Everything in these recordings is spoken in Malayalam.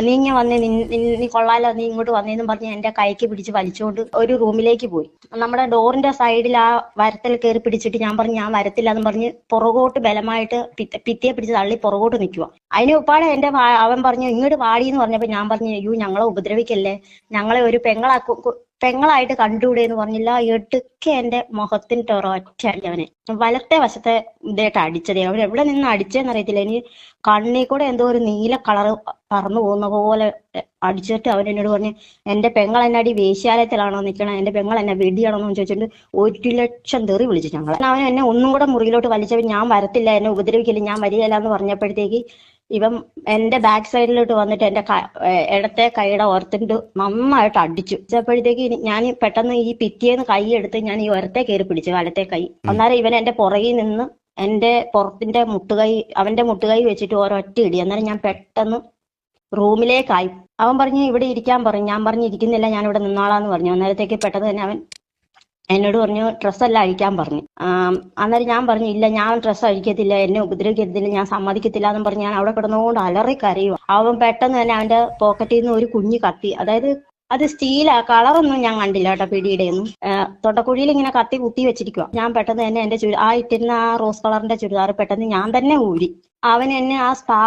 നീ ഇങ്ങനെ വന്നേ, നീ കൊള്ളാലോ, നീ ഇങ്ങോട്ട് വന്നേന്നും പറഞ്ഞ് എന്റെ കൈക്ക് പിടിച്ച് വലിച്ചുകൊണ്ട് ഒരു റൂമിലേക്ക് പോയി. നമ്മുടെ ഡോറിന്റെ സൈഡിൽ ആ വരത്തിൽ കയറി പിടിച്ചിട്ട് ഞാൻ പറഞ്ഞു ഞാൻ വരത്തില്ല എന്ന് പറഞ്ഞ് പുറകോട്ട് ബലമായിട്ട് ഭിത്തിയെ പിടിച്ച് തള്ളി പുറകോട്ട് നിൽക്കുക. അതിന് ഉപ്പാടെ അവൻ പറഞ്ഞു ഇങ്ങോട്ട് വാടി എന്ന് പറഞ്ഞപ്പോ ഞാൻ പറഞ്ഞു അയ്യോ ഞങ്ങളെ ഉപദ്രവിക്കല്ലേ, ഞങ്ങളെ ഒരു പെങ്ങളായിട്ട് കണ്ടുകൂടെ എന്ന് പറഞ്ഞില്ല. എടുക്കെ എന്റെ മുഖത്തിൻ്റെ ഒരൊറ്റ അടി അവനെ വലത്തെ വശത്തെ ഇതായിട്ട് അടിച്ചതേ. അവൻ എവിടെ നിന്ന് അടിച്ചതെന്ന് അറിയത്തില്ല. ഇനി കണ്ണി കൂടെ എന്തോ ഒരു നീല കളറ് പറന്നു പോകുന്ന പോലെ അടിച്ചിട്ട് അവൻ എന്നോട് പറഞ്ഞു എന്റെ പെങ്ങൾ എന്നെ അടി വേശ്യാലയത്തിലാണോ നിൽക്കണം, എന്റെ പെങ്ങൾ എന്നെ വെടിയാണോ എന്ന് ചോദിച്ചിട്ട് 1,00,000 തെറി വിളിച്ചു ഞങ്ങൾ. അവൻ എന്നെ ഒന്നും കൂടെ മുറിയിലോട്ട് വലിച്ചപ്പോൾ ഞാൻ വരത്തില്ല, എന്നെ ഉപദ്രവിക്കില്ല, ഞാൻ വരികയില്ല എന്ന് പറഞ്ഞപ്പോഴത്തേക്ക് ഇവൻ എന്റെ ബാക്ക് സൈഡിലോട്ട് വന്നിട്ട് എന്റെ ഇടത്തെ കൈയുടെ ഓർത്തിട്ട് നന്നായിട്ട് അടിച്ചു. അപ്പോഴത്തേക്ക് ഞാൻ പെട്ടെന്ന് ഈ ഭിത്തിയേന്ന് കൈ എടുത്ത് ഞാൻ ഈ ഒരത്തെ കയറി പിടിച്ചു, വലത്തെ കൈ. അന്നേരം ഇവൻ എന്റെ പുറകിൽ നിന്ന് എന്റെ പുറത്തിന്റെ മുട്ടുകൈ, അവന്റെ മുട്ടുകൈ വെച്ചിട്ട് ഒരൊറ്റ ഇടി. അന്നേരം ഞാൻ പെട്ടെന്ന് റൂമിലേക്കായി. അവൻ പറഞ്ഞു ഇവിടെ ഇരിക്കാൻ പറഞ്ഞു. ഞാൻ പറഞ്ഞു ഇരിക്കുന്നില്ല, ഞാൻ ഇവിടെ നിന്നോളാന്ന് പറഞ്ഞു. അന്നേരത്തേക്ക് പെട്ടെന്ന് തന്നെ അവൻ എന്നോട് പറഞ്ഞു ഡ്രസ്സെല്ലാം അഴിക്കാൻ പറഞ്ഞു. അന്നേരം ഞാൻ പറഞ്ഞു ഇല്ല, ഞാൻ ഡ്രസ്സ് അഴിക്കത്തില്ല, എന്നെ ഉപദ്രവിക്കത്തില്ല, ഞാൻ സമ്മതിക്കത്തില്ല എന്നും പറഞ്ഞ് ഞാൻ അവിടെ കിടന്നുകൊണ്ട് അലറി കരയുക. അവൻ പെട്ടെന്ന് തന്നെ അവന്റെ പോക്കറ്റിൽ നിന്ന് ഒരു കുഞ്ഞു കത്തി, അതായത് അത് സ്റ്റീലാ, കളറൊന്നും ഞാൻ കണ്ടില്ല കേട്ടോ, പിടിയുടെ ഒന്നും. തൊണ്ടക്കുഴിയിൽ ഇങ്ങനെ കത്തി കുത്തി വെച്ചിരിക്കുക. ഞാൻ പെട്ടെന്ന് തന്നെ എന്റെ ഇട്ടിരുന്ന ആ റോസ് കളറിന്റെ ചുരിദാർ പെട്ടെന്ന് ഞാൻ തന്നെ ഊരി. അവൻ എന്നെ ആ സ്പാ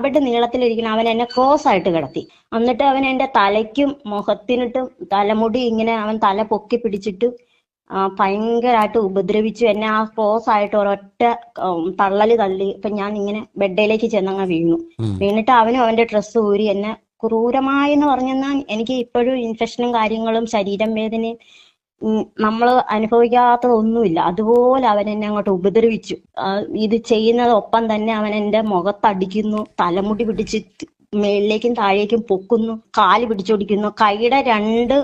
ബെഡ് നീളത്തിലിരിക്കുന്ന അവൻ എന്നെ ക്രോസ് ആയിട്ട് കിടത്തി. എന്നിട്ട് അവൻ എന്റെ തലയ്ക്കും മുഖത്തിനിട്ടും തലമുടി ഇങ്ങനെ അവൻ തല പൊക്കി പിടിച്ചിട്ട് ഭയങ്കരമായിട്ട് ഉപദ്രവിച്ചു. എന്നെ ആ ക്രോസ് ആയിട്ട് ഒരൊറ്റ തള്ളല് തള്ളി. ഇപ്പൊ ഞാൻ ഇങ്ങനെ ബെഡിലേക്ക് ചെന്നങ്ങ് വീണിട്ട് അവനും അവന്റെ ഡ്രസ്സ് ഊരി എന്നെ ക്രൂരമായെന്ന് പറഞ്ഞെന്നാൽ എനിക്ക് ഇപ്പോഴും ഇൻഫെക്ഷനും കാര്യങ്ങളും ശരീരം വേദനയും നമ്മൾ അനുഭവിക്കാത്തതൊന്നുമില്ല, അതുപോലെ അവൻ എന്നെ അങ്ങോട്ട് ഉപദ്രവിച്ചു. ഇത് ചെയ്യുന്നതൊപ്പം തന്നെ അവൻ എന്റെ മുഖത്തടിക്കുന്നു, തലമുടി പിടിച്ച് മേളിലേക്കും താഴേക്കും പൊക്കുന്നു, കാല് പിടിച്ചോടിക്കുന്നു, കൈയുടെ 2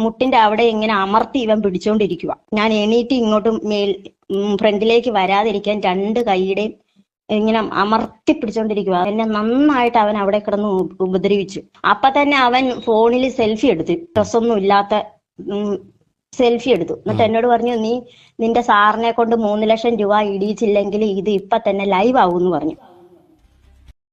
മുട്ടിന്റെ അവിടെ ഇങ്ങനെ അമർത്തി ഇവൻ പിടിച്ചോണ്ടിരിക്കുക. ഞാൻ എണീറ്റ് ഇങ്ങോട്ടും ഫ്രണ്ടിലേക്ക് വരാതിരിക്കാൻ 2 കൈയുടെയും ഇങ്ങനെ അമർത്തി പിടിച്ചോണ്ടിരിക്കുക. എന്നെ നന്നായിട്ട് അവൻ അവിടെ കിടന്ന് ഉപദ്രവിച്ചു. അപ്പൊ തന്നെ അവൻ ഫോണിൽ സെൽഫി എടുത്തു, ഡ്രസ്സൊന്നും ഇല്ലാത്ത സെൽഫി എടുത്തു. എന്നിട്ട് എന്നോട് പറഞ്ഞു നിന്റെ സാറിനെ കൊണ്ട് 3 ലക്ഷം രൂപ ഇടിയിച്ചില്ലെങ്കിൽ ഇത് ഇപ്പൊ തന്നെ ലൈവ് ആവും എന്ന് പറഞ്ഞു.